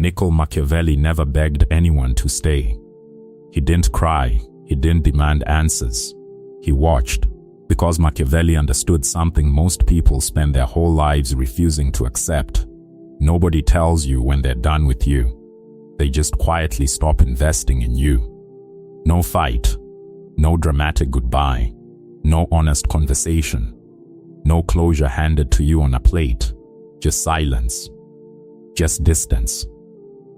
Niccolò Machiavelli never begged anyone to stay. He didn't cry, he didn't demand answers. He watched, because Machiavelli understood something most people spend their whole lives refusing to accept. Nobody tells you when they're done with you. They just quietly stop investing in you. No fight, no dramatic goodbye, no honest conversation, no closure handed to you on a plate, just silence, just distance,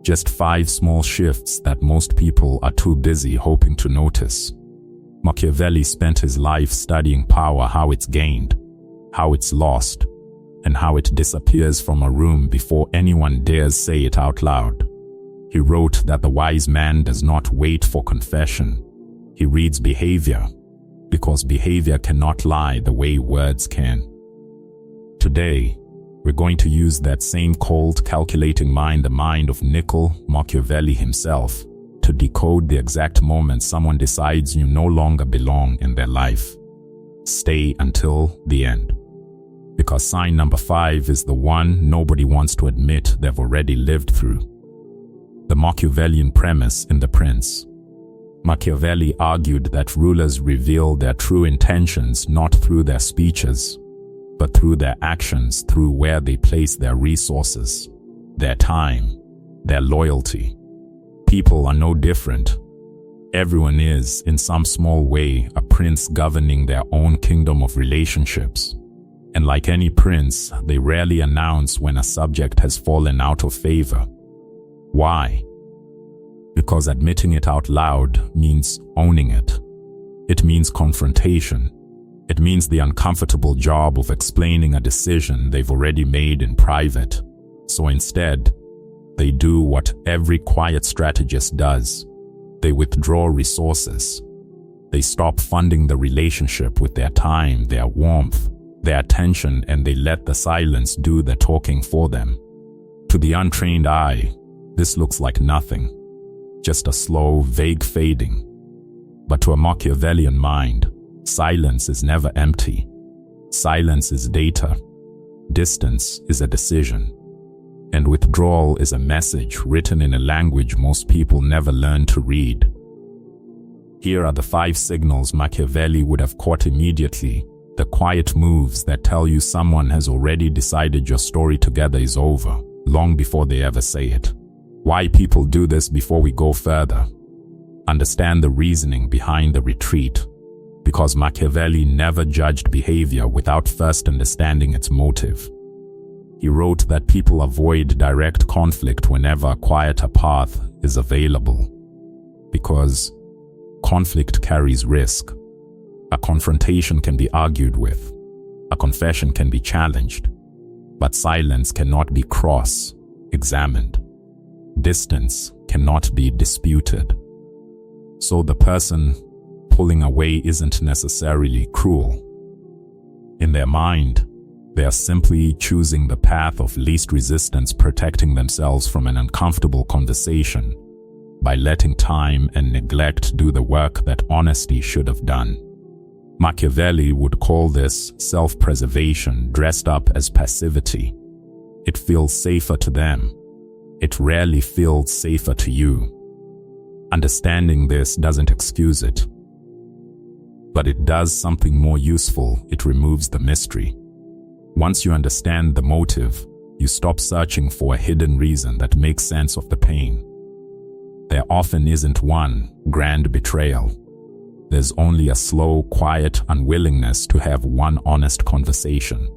just 5 small shifts that most people are too busy hoping to notice. Machiavelli spent his life studying power, how it's gained, how it's lost, and how it disappears from a room before anyone dares say it out loud. He wrote that the wise man does not wait for confession. He reads behavior, because behavior cannot lie the way words can. Today, we're going to use that same cold, calculating mind, the mind of Niccolò Machiavelli himself, to decode the exact moment someone decides you no longer belong in their life. Stay until the end. Because sign number 5 is the one nobody wants to admit they've already lived through. The Machiavellian premise in The Prince. Machiavelli argued that rulers reveal their true intentions not through their speeches, but through their actions, through where they place their resources, their time, their loyalty. People are no different. Everyone is, in some small way, a prince governing their own kingdom of relationships. And like any prince, they rarely announce when a subject has fallen out of favor. Why? Because admitting it out loud means owning it. It means confrontation. It means the uncomfortable job of explaining a decision they've already made in private. So instead, they do what every quiet strategist does. They withdraw resources. They stop funding the relationship with their time, their warmth, their attention, and they let the silence do the talking for them. To the untrained eye, this looks like nothing, just a slow, vague fading. But to a Machiavellian mind, silence is never empty. Silence is data. Distance is a decision. And withdrawal is a message written in a language most people never learn to read. Here are the 5 signals Machiavelli would have caught immediately, the quiet moves that tell you someone has already decided your story together is over, long before they ever say it. Why people do this before we go further. Understand the reasoning behind the retreat, because Machiavelli never judged behavior without first understanding its motive. He wrote that people avoid direct conflict whenever a quieter path is available, because conflict carries risk. A confrontation can be argued with, a confession can be challenged, but silence cannot be cross-examined. Distance cannot be disputed. So the person pulling away isn't necessarily cruel. In their mind, they are simply choosing the path of least resistance, protecting themselves from an uncomfortable conversation by letting time and neglect do the work that honesty should have done. Machiavelli would call this self-preservation dressed up as passivity. It feels safer to them. It rarely feels safer to you. Understanding this doesn't excuse it, but it does something more useful. It removes the mystery. Once you understand the motive, you stop searching for a hidden reason that makes sense of the pain. There often isn't one grand betrayal. There's only a slow, quiet unwillingness to have one honest conversation.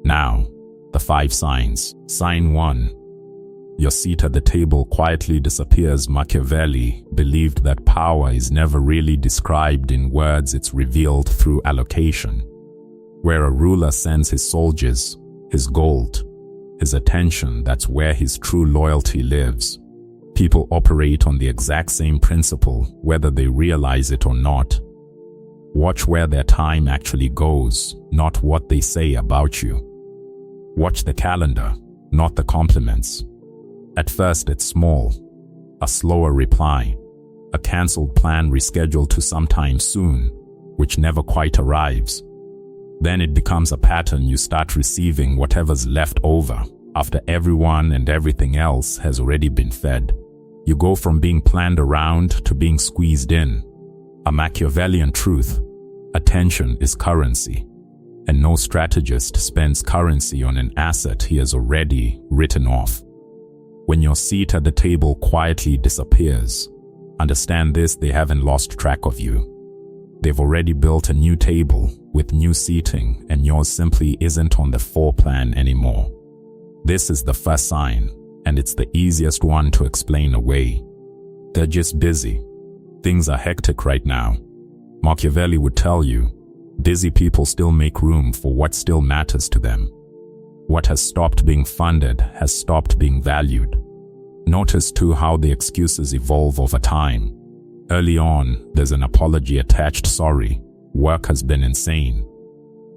Now, the 5 signs. Sign 1. Your seat at the table quietly disappears. Machiavelli believed that power is never really described in words, it's revealed through allocation. Where a ruler sends his soldiers, his gold, his attention, that's where his true loyalty lives. People operate on the exact same principle, whether they realize it or not. Watch where their time actually goes, not what they say about you. Watch the calendar, not the compliments. At first it's small, a slower reply, a cancelled plan rescheduled to sometime soon, which never quite arrives. Then it becomes a pattern. You start receiving whatever's left over, after everyone and everything else has already been fed. You go from being planned around to being squeezed in. A Machiavellian truth: attention is currency, and no strategist spends currency on an asset he has already written off. When your seat at the table quietly disappears, understand this: they haven't lost track of you. They've already built a new table with new seating, and yours simply isn't on the floor plan anymore. This is the first sign, and it's the easiest one to explain away. They're just busy. Things are hectic right now. Machiavelli would tell you, busy people still make room for what still matters to them. What has stopped being funded has stopped being valued. Notice too how the excuses evolve over time. Early on, there's an apology attached: sorry, work has been insane.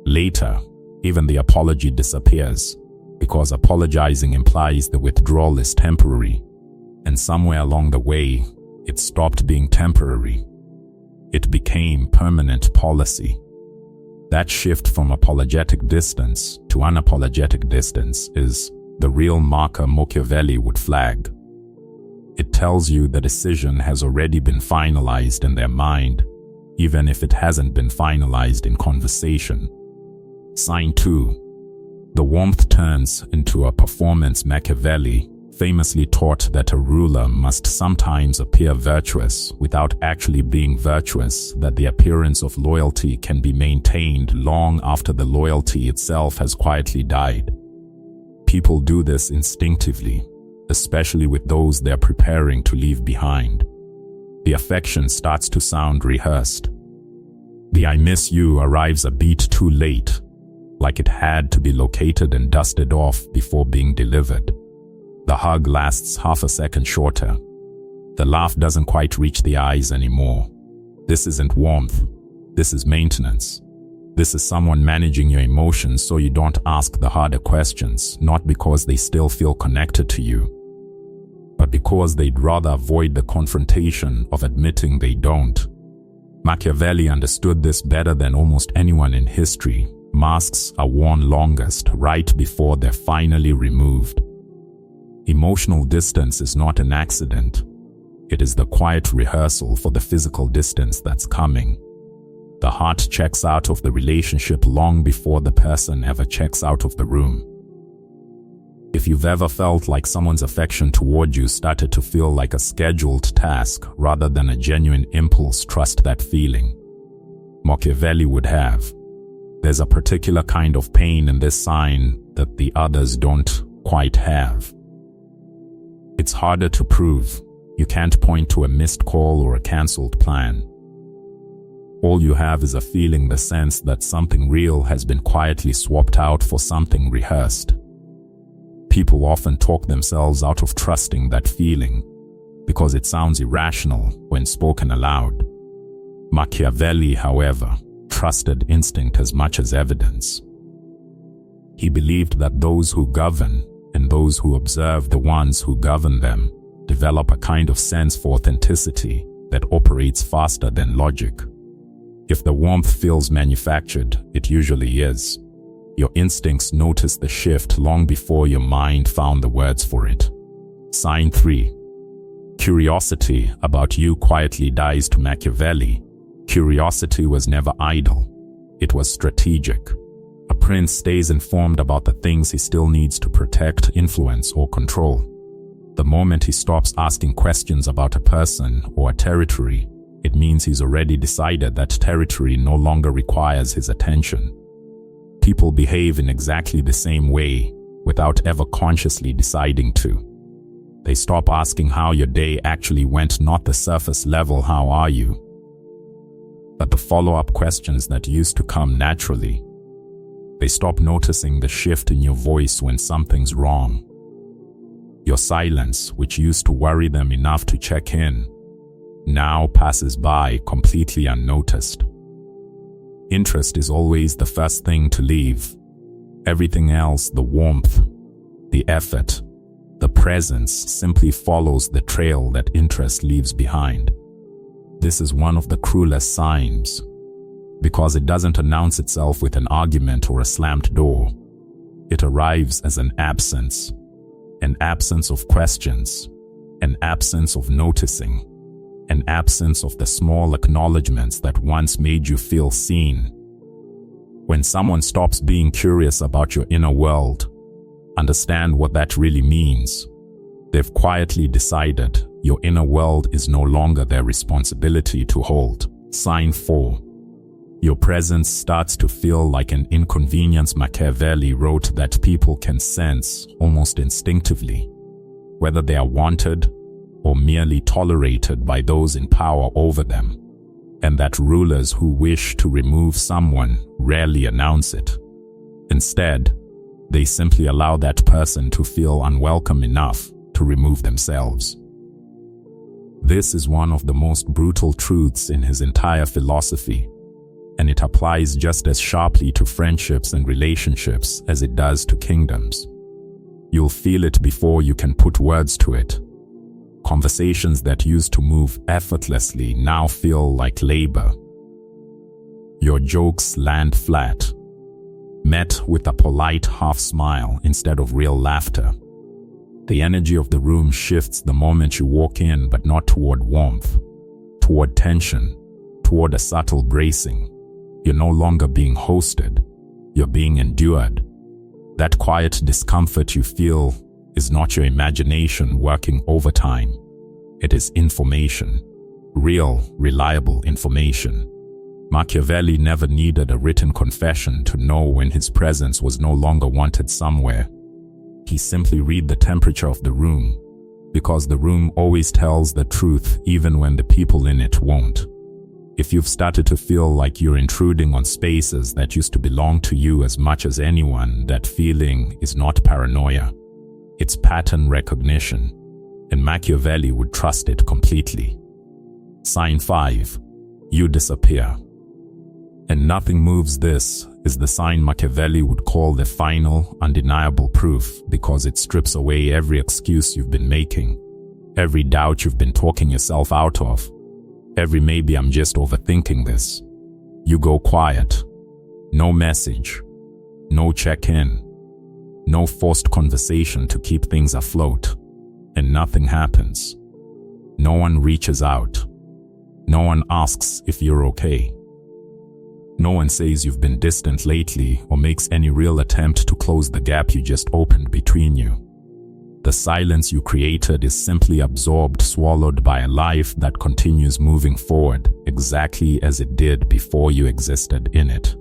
Later, even the apology disappears, because apologizing implies the withdrawal is temporary. And somewhere along the way, it stopped being temporary. It became permanent policy. That shift from apologetic distance to unapologetic distance is the real marker Machiavelli would flag. It tells you the decision has already been finalized in their mind, even if it hasn't been finalized in conversation. Sign 2. The warmth turns into a performance. Machiavelli famously taught that a ruler must sometimes appear virtuous without actually being virtuous, that the appearance of loyalty can be maintained long after the loyalty itself has quietly died. People do this instinctively, especially with those they're preparing to leave behind. The affection starts to sound rehearsed. The "I miss you" arrives a beat too late, like it had to be located and dusted off before being delivered. The hug lasts half a second shorter. The laugh doesn't quite reach the eyes anymore. This isn't warmth. This is maintenance. This is someone managing your emotions so you don't ask the harder questions, not because they still feel connected to you, but because they'd rather avoid the confrontation of admitting they don't. Machiavelli understood this better than almost anyone in history. Masks are worn longest right before they're finally removed. Emotional distance is not an accident. It is the quiet rehearsal for the physical distance that's coming. The heart checks out of the relationship long before the person ever checks out of the room. If you've ever felt like someone's affection toward you started to feel like a scheduled task rather than a genuine impulse, trust that feeling. Machiavelli would have. There's a particular kind of pain in this sign that the others don't quite have. It's harder to prove. You can't point to a missed call or a cancelled plan. All you have is a feeling, the sense that something real has been quietly swapped out for something rehearsed. People often talk themselves out of trusting that feeling because it sounds irrational when spoken aloud. Machiavelli, however, trusted instinct as much as evidence. He believed that those who govern and those who observe the ones who govern them develop a kind of sense for authenticity that operates faster than logic. If the warmth feels manufactured, it usually is. Your instincts notice the shift long before your mind found the words for it. Sign 3. Curiosity about you quietly dies. To Machiavelli, curiosity was never idle. It was strategic. A prince stays informed about the things he still needs to protect, influence, or control. The moment he stops asking questions about a person or a territory, it means he's already decided that territory no longer requires his attention. People behave in exactly the same way without ever consciously deciding to. They stop asking how your day actually went, not the surface level "how are you?" but the follow-up questions that used to come naturally. They stop noticing the shift in your voice when something's wrong. Your silence, which used to worry them enough to check in, now passes by completely unnoticed. Interest is always the first thing to leave. Everything else, the warmth, the effort, the presence, simply follows the trail that interest leaves behind. This is one of the cruelest signs, because it doesn't announce itself with an argument or a slammed door. It arrives as an absence of questions, an absence of noticing, an absence of the small acknowledgments that once made you feel seen. When someone stops being curious about your inner world, understand what that really means. They've quietly decided your inner world is no longer their responsibility to hold. Sign 4. Your presence starts to feel like an inconvenience. Machiavelli wrote that people can sense almost instinctively whether they are wanted or merely tolerated by those in power over them, and that rulers who wish to remove someone rarely announce it. Instead, they simply allow that person to feel unwelcome enough to remove themselves. This is one of the most brutal truths in his entire philosophy, and it applies just as sharply to friendships and relationships as it does to kingdoms. You'll feel it before you can put words to it. Conversations that used to move effortlessly now feel like labor. Your jokes land flat, met with a polite half-smile instead of real laughter. The energy of the room shifts the moment you walk in, but not toward warmth, toward tension, toward a subtle bracing. You're no longer being hosted, you're being endured. That quiet discomfort you feel is not your imagination working overtime. It is information, real, reliable information. Machiavelli never needed a written confession to know when his presence was no longer wanted somewhere. He simply read the temperature of the room, because the room always tells the truth even when the people in it won't. If you've started to feel like you're intruding on spaces that used to belong to you as much as anyone, that feeling is not paranoia. It's pattern recognition, and Machiavelli would trust it completely. Sign 5. You disappear. And nothing moves. This is the sign Machiavelli would call the final, undeniable proof, because it strips away every excuse you've been making, every doubt you've been talking yourself out of, every maybe I'm just overthinking this. You go quiet. No message, no check-in, no forced conversation to keep things afloat, and nothing happens. No one reaches out. No one asks if you're okay. No one says you've been distant lately or makes any real attempt to close the gap you just opened between you. The silence you created is simply absorbed, swallowed by a life that continues moving forward exactly as it did before you existed in it.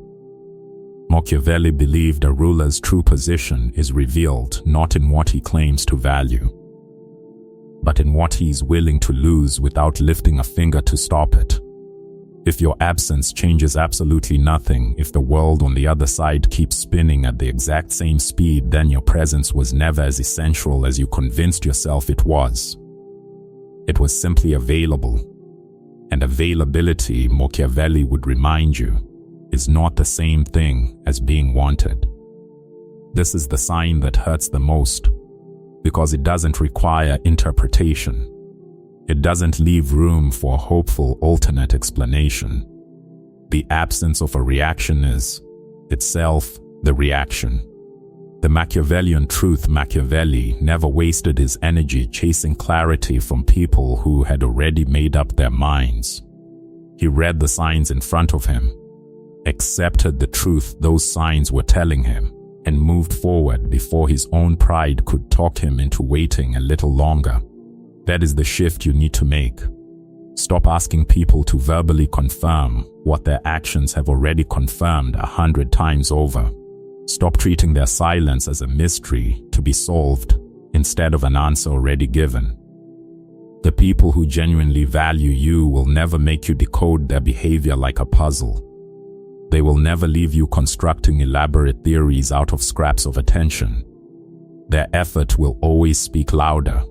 Machiavelli believed a ruler's true position is revealed not in what he claims to value, but in what he is willing to lose without lifting a finger to stop it. If your absence changes absolutely nothing, if the world on the other side keeps spinning at the exact same speed, then your presence was never as essential as you convinced yourself it was. It was simply available. And availability, Machiavelli would remind you, is not the same thing as being wanted. This is the sign that hurts the most, because it doesn't require interpretation. It doesn't leave room for a hopeful alternate explanation. The absence of a reaction is, itself, the reaction. The Machiavellian truth: Machiavelli never wasted his energy chasing clarity from people who had already made up their minds. He read the signs in front of him, accepted the truth those signs were telling him, and moved forward before his own pride could talk him into waiting a little longer. That is the shift you need to make. Stop asking people to verbally confirm what their actions have already confirmed 100 times over. Stop treating their silence as a mystery to be solved instead of an answer already given. The people who genuinely value you will never make you decode their behavior like a puzzle. They will never leave you constructing elaborate theories out of scraps of attention. Their effort will always speak louder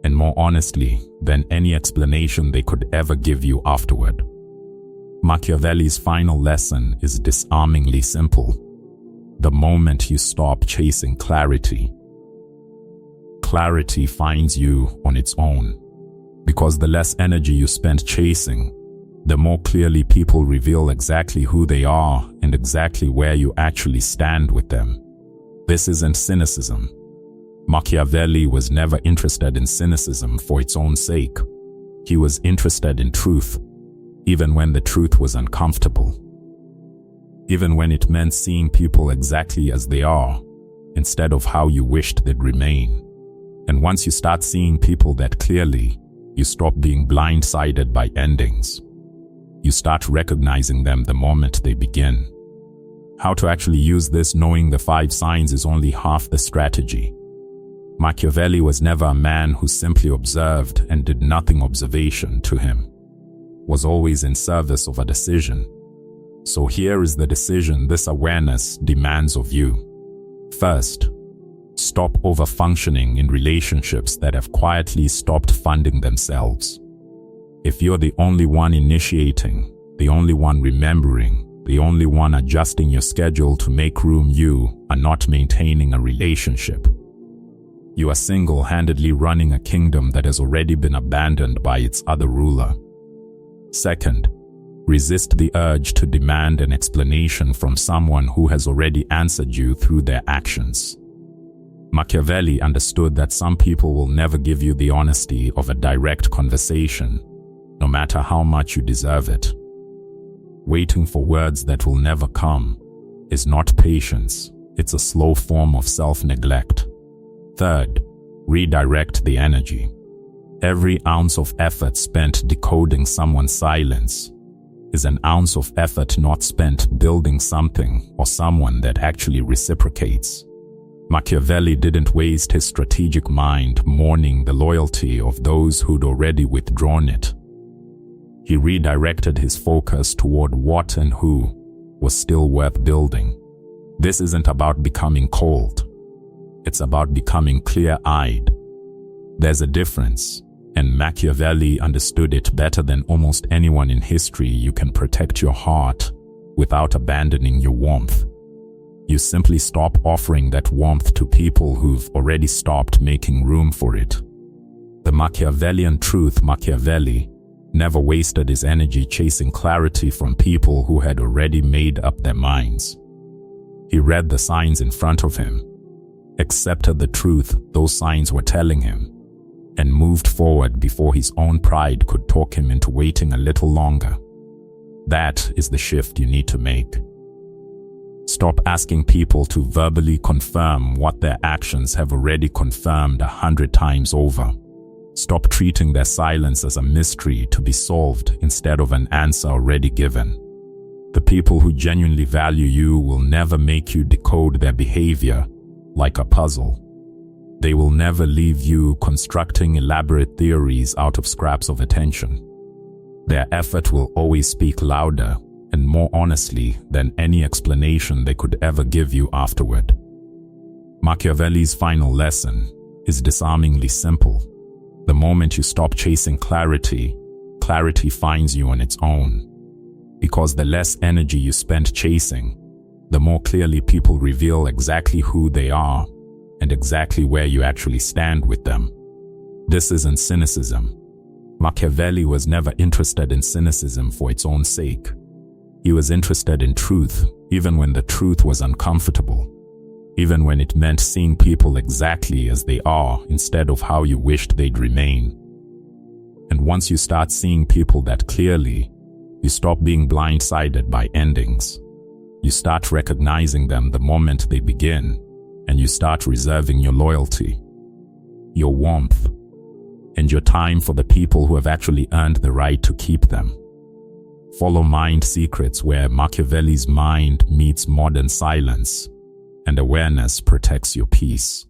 and more honestly than any explanation they could ever give you afterward. Machiavelli's final lesson is disarmingly simple. The moment you stop chasing clarity, clarity finds you on its own. Because the less energy you spend chasing, the more clearly people reveal exactly who they are and exactly where you actually stand with them. This isn't cynicism. Machiavelli was never interested in cynicism for its own sake. He was interested in truth, even when the truth was uncomfortable. Even when it meant seeing people exactly as they are, instead of how you wished they'd remain. And once you start seeing people that clearly, you stop being blindsided by endings. You start recognizing them the moment they begin. How to actually use this knowing the 5 signs is only half the strategy. Machiavelli was never a man who simply observed and did nothing. Observation to him was always in service of a decision. So here is the decision this awareness demands of you. First, stop over-functioning in relationships that have quietly stopped funding themselves. If you're the only one initiating, the only one remembering, the only one adjusting your schedule to make room, you are not maintaining a relationship. You are single-handedly running a kingdom that has already been abandoned by its other ruler. Second, resist the urge to demand an explanation from someone who has already answered you through their actions. Machiavelli understood that some people will never give you the honesty of a direct conversation, no matter how much you deserve it. Waiting for words that will never come is not patience, it's a slow form of self-neglect. Third, redirect the energy. Every ounce of effort spent decoding someone's silence is an ounce of effort not spent building something or someone that actually reciprocates. Machiavelli didn't waste his strategic mind mourning the loyalty of those who'd already withdrawn it. He redirected his focus toward what and who was still worth building. This isn't about becoming cold. It's about becoming clear-eyed. There's a difference, and Machiavelli understood it better than almost anyone in history. You can protect your heart without abandoning your warmth. You simply stop offering that warmth to people who've already stopped making room for it. The Machiavellian truth: Machiavelli never wasted his energy chasing clarity from people who had already made up their minds. He read the signs in front of him, accepted the truth those signs were telling him, and moved forward before his own pride could talk him into waiting a little longer. That is the shift you need to make. Stop asking people to verbally confirm what their actions have already confirmed 100 times over. Stop treating their silence as a mystery to be solved instead of an answer already given. The people who genuinely value you will never make you decode their behavior like a puzzle. They will never leave you constructing elaborate theories out of scraps of attention. Their effort will always speak louder and more honestly than any explanation they could ever give you afterward. Machiavelli's final lesson is disarmingly simple. The moment you stop chasing clarity, clarity finds you on its own. Because the less energy you spend chasing, the more clearly people reveal exactly who they are and exactly where you actually stand with them. This isn't cynicism. Machiavelli was never interested in cynicism for its own sake. He was interested in truth, even when the truth was uncomfortable, even when it meant seeing people exactly as they are instead of how you wished they'd remain. And once you start seeing people that clearly, you stop being blindsided by endings. You start recognizing them the moment they begin, and you start reserving your loyalty, your warmth, and your time for the people who have actually earned the right to keep them. Follow Mind Secrets, where Machiavelli's mind meets modern silence, and awareness protects your peace.